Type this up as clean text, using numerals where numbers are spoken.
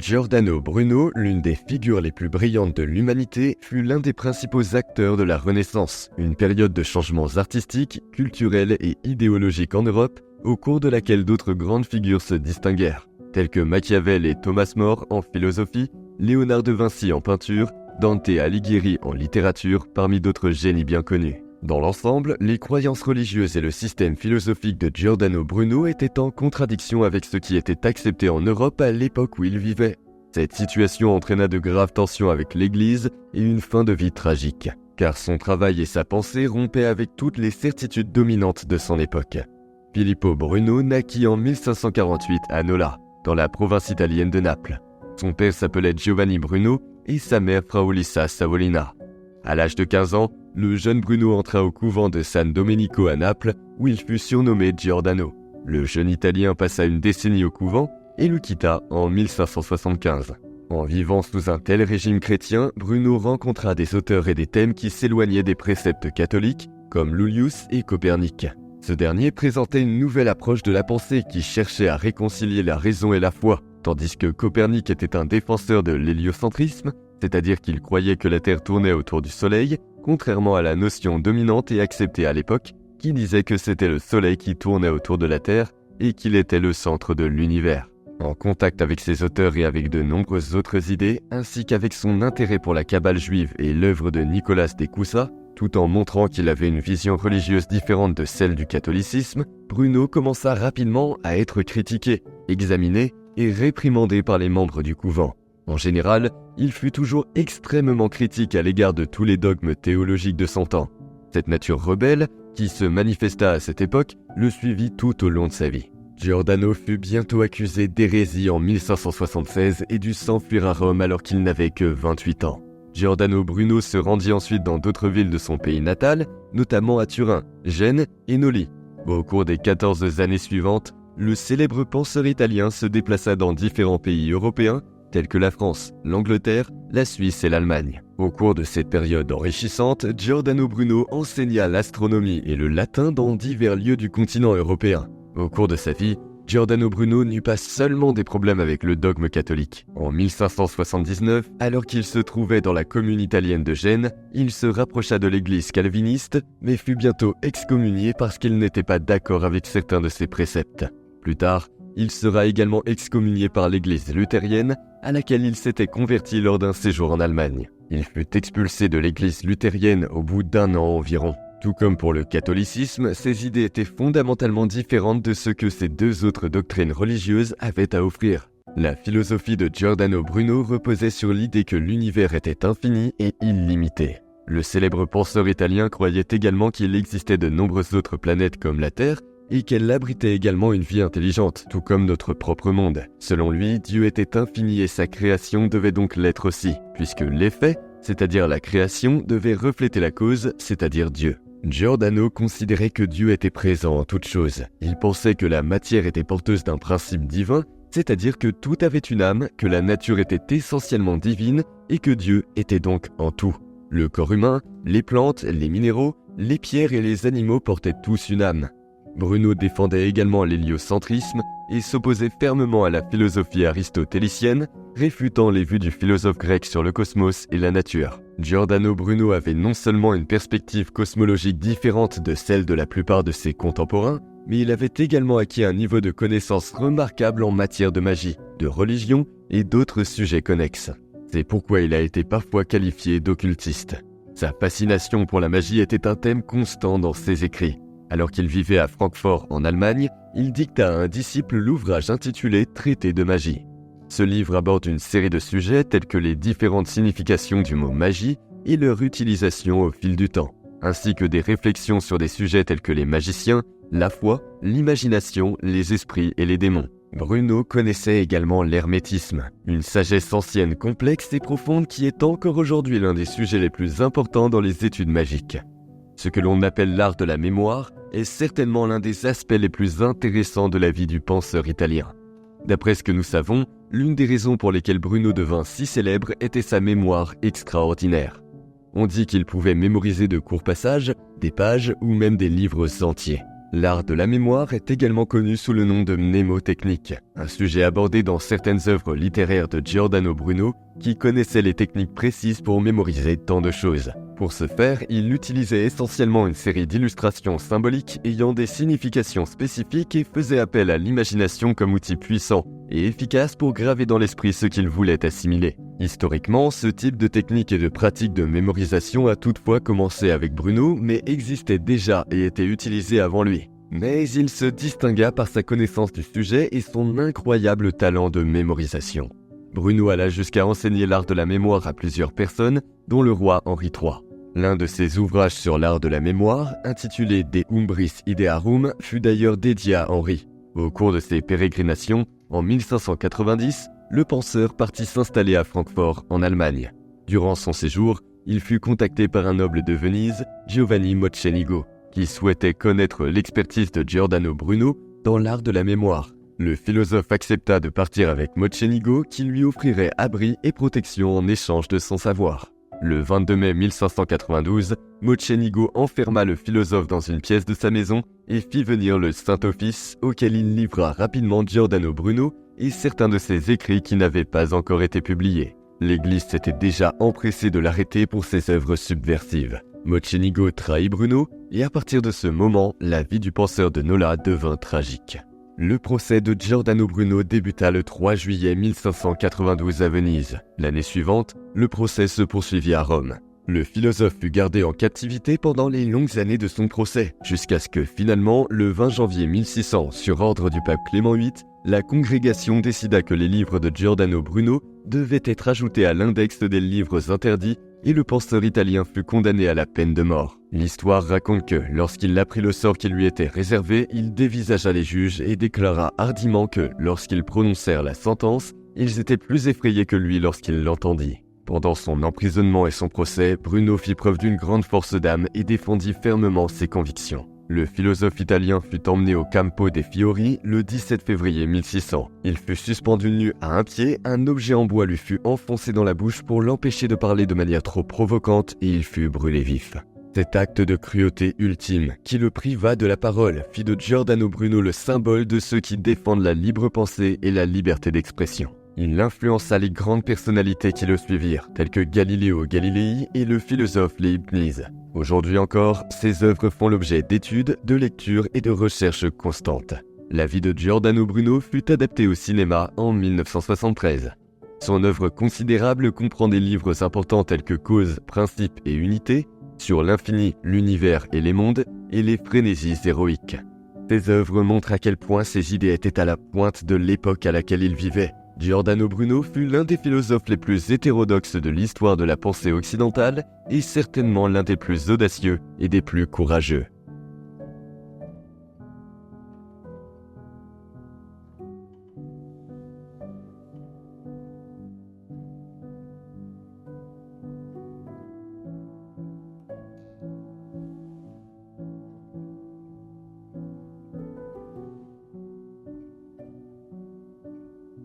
Giordano Bruno, l'une des figures les plus brillantes de l'humanité, fut l'un des principaux acteurs de la Renaissance, une période de changements artistiques, culturels et idéologiques en Europe, au cours de laquelle d'autres grandes figures se distinguèrent, tels que Machiavel et Thomas More en philosophie, Léonard de Vinci en peinture, Dante Alighieri en littérature, parmi d'autres génies bien connus. Dans l'ensemble, les croyances religieuses et le système philosophique de Giordano Bruno étaient en contradiction avec ce qui était accepté en Europe à l'époque où il vivait. Cette situation entraîna de graves tensions avec l'Église et une fin de vie tragique, car son travail et sa pensée rompaient avec toutes les certitudes dominantes de son époque. Filippo Bruno naquit en 1548 à Nola, dans la province italienne de Naples. Son père s'appelait Giovanni Bruno et sa mère Fraulissa Savolina. À l'âge de 15 ans, le jeune Bruno entra au couvent de San Domenico à Naples, où il fut surnommé Giordano. Le jeune Italien passa une décennie au couvent et le quitta en 1575. En vivant sous un tel régime chrétien, Bruno rencontra des auteurs et des thèmes qui s'éloignaient des préceptes catholiques, comme Lulius et Copernic. Ce dernier présentait une nouvelle approche de la pensée qui cherchait à réconcilier la raison et la foi, tandis que Copernic était un défenseur de l'héliocentrisme, c'est-à-dire qu'il croyait que la Terre tournait autour du Soleil, contrairement à la notion dominante et acceptée à l'époque, qui disait que c'était le Soleil qui tournait autour de la Terre et qu'il était le centre de l'univers. En contact avec ces auteurs et avec de nombreuses autres idées, ainsi qu'avec son intérêt pour la Kabbale juive et l'œuvre de Nicolas de Cusa, tout en montrant qu'il avait une vision religieuse différente de celle du catholicisme, Bruno commença rapidement à être critiqué, examiné et réprimandé par les membres du couvent. En général, il fut toujours extrêmement critique à l'égard de tous les dogmes théologiques de son temps. Cette nature rebelle, qui se manifesta à cette époque, le suivit tout au long de sa vie. Giordano fut bientôt accusé d'hérésie en 1576 et dut s'enfuir à Rome alors qu'il n'avait que 28 ans. Giordano Bruno se rendit ensuite dans d'autres villes de son pays natal, notamment à Turin, Gênes et Noli. Au cours des 14 années suivantes, le célèbre penseur italien se déplaça dans différents pays européens, tels que la France, l'Angleterre, la Suisse et l'Allemagne. Au cours de cette période enrichissante, Giordano Bruno enseigna l'astronomie et le latin dans divers lieux du continent européen. Au cours de sa vie, Giordano Bruno n'eut pas seulement des problèmes avec le dogme catholique. En 1579, alors qu'il se trouvait dans la commune italienne de Gênes, il se rapprocha de l'église calviniste, mais fut bientôt excommunié parce qu'il n'était pas d'accord avec certains de ses préceptes. Plus tard, il sera également excommunié par l'église luthérienne, à laquelle il s'était converti lors d'un séjour en Allemagne. Il fut expulsé de l'église luthérienne au bout d'1 an environ. Tout comme pour le catholicisme, ses idées étaient fondamentalement différentes de ce que ces deux autres doctrines religieuses avaient à offrir. La philosophie de Giordano Bruno reposait sur l'idée que l'univers était infini et illimité. Le célèbre penseur italien croyait également qu'il existait de nombreuses autres planètes comme la Terre, et qu'elle abritait également une vie intelligente, tout comme notre propre monde. Selon lui, Dieu était infini et sa création devait donc l'être aussi, puisque l'effet, c'est-à-dire la création, devait refléter la cause, c'est-à-dire Dieu. Giordano considérait que Dieu était présent en toutes choses. Il pensait que la matière était porteuse d'un principe divin, c'est-à-dire que tout avait une âme, que la nature était essentiellement divine et que Dieu était donc en tout. Le corps humain, les plantes, les minéraux, les pierres et les animaux portaient tous une âme. Bruno défendait également l'héliocentrisme et s'opposait fermement à la philosophie aristotélicienne, réfutant les vues du philosophe grec sur le cosmos et la nature. Giordano Bruno avait non seulement une perspective cosmologique différente de celle de la plupart de ses contemporains, mais il avait également acquis un niveau de connaissance remarquable en matière de magie, de religion et d'autres sujets connexes. C'est pourquoi il a été parfois qualifié d'occultiste. Sa fascination pour la magie était un thème constant dans ses écrits. Alors qu'il vivait à Francfort en Allemagne, il dicta à un disciple l'ouvrage intitulé « Traité de magie ». Ce livre aborde une série de sujets tels que les différentes significations du mot « magie » et leur utilisation au fil du temps, ainsi que des réflexions sur des sujets tels que les magiciens, la foi, l'imagination, les esprits et les démons. Bruno connaissait également l'hermétisme, une sagesse ancienne, complexe et profonde qui est encore aujourd'hui l'un des sujets les plus importants dans les études magiques. Ce que l'on appelle l'art de la mémoire est certainement l'un des aspects les plus intéressants de la vie du penseur italien. D'après ce que nous savons, l'une des raisons pour lesquelles Bruno devint si célèbre était sa mémoire extraordinaire. On dit qu'il pouvait mémoriser de courts passages, des pages ou même des livres entiers. L'art de la mémoire est également connu sous le nom de mnémotechnique, un sujet abordé dans certaines œuvres littéraires de Giordano Bruno qui connaissait les techniques précises pour mémoriser tant de choses. Pour ce faire, il utilisait essentiellement une série d'illustrations symboliques ayant des significations spécifiques et faisait appel à l'imagination comme outil puissant et efficace pour graver dans l'esprit ce qu'il voulait assimiler. Historiquement, ce type de technique et de pratique de mémorisation a toutefois commencé avec Bruno, mais existait déjà et était utilisé avant lui. Mais il se distingua par sa connaissance du sujet et son incroyable talent de mémorisation. Bruno alla jusqu'à enseigner l'art de la mémoire à plusieurs personnes, dont le roi Henri III. L'un de ses ouvrages sur l'art de la mémoire, intitulé De Umbris Idearum, fut d'ailleurs dédié à Henri. Au cours de ses pérégrinations, en 1590, le penseur partit s'installer à Francfort, en Allemagne. Durant son séjour, il fut contacté par un noble de Venise, Giovanni Mocenigo, qui souhaitait connaître l'expertise de Giordano Bruno dans l'art de la mémoire. Le philosophe accepta de partir avec Mocenigo, qui lui offrirait abri et protection en échange de son savoir. Le 22 mai 1592, Mocenigo enferma le philosophe dans une pièce de sa maison et fit venir le Saint-Office, auquel il livra rapidement Giordano Bruno et certains de ses écrits qui n'avaient pas encore été publiés. L'Église s'était déjà empressée de l'arrêter pour ses œuvres subversives. Mocenigo trahit Bruno et à partir de ce moment, la vie du penseur de Nola devint tragique. Le procès de Giordano Bruno débuta le 3 juillet 1592 à Venise. L'année suivante, le procès se poursuivit à Rome. Le philosophe fut gardé en captivité pendant les longues années de son procès, jusqu'à ce que finalement, le 20 janvier 1600, sur ordre du pape Clément VIII, la congrégation décida que les livres de Giordano Bruno devaient être ajoutés à l'index des livres interdits et le penseur italien fut condamné à la peine de mort. L'histoire raconte que, lorsqu'il apprit le sort qui lui était réservé, il dévisagea les juges et déclara hardiment que, lorsqu'ils prononcèrent la sentence, ils étaient plus effrayés que lui lorsqu'il l'entendit. Pendant son emprisonnement et son procès, Bruno fit preuve d'une grande force d'âme et défendit fermement ses convictions. Le philosophe italien fut emmené au Campo dei Fiori le 17 février 1600. Il fut suspendu nu à un pied, un objet en bois lui fut enfoncé dans la bouche pour l'empêcher de parler de manière trop provocante et il fut brûlé vif. Cet acte de cruauté ultime, qui le priva de la parole, fit de Giordano Bruno le symbole de ceux qui défendent la libre pensée et la liberté d'expression. Il influença les grandes personnalités qui le suivirent, telles que Galileo Galilei et le philosophe Leibniz. Aujourd'hui encore, ses œuvres font l'objet d'études, de lectures et de recherches constantes. La vie de Giordano Bruno fut adaptée au cinéma en 1973. Son œuvre considérable comprend des livres importants tels que Cause, Principe et Unité, sur l'infini, l'univers et les mondes, et les frénésies héroïques. Ces œuvres montrent à quel point ses idées étaient à la pointe de l'époque à laquelle il vivait. Giordano Bruno fut l'un des philosophes les plus hétérodoxes de l'histoire de la pensée occidentale et certainement l'un des plus audacieux et des plus courageux.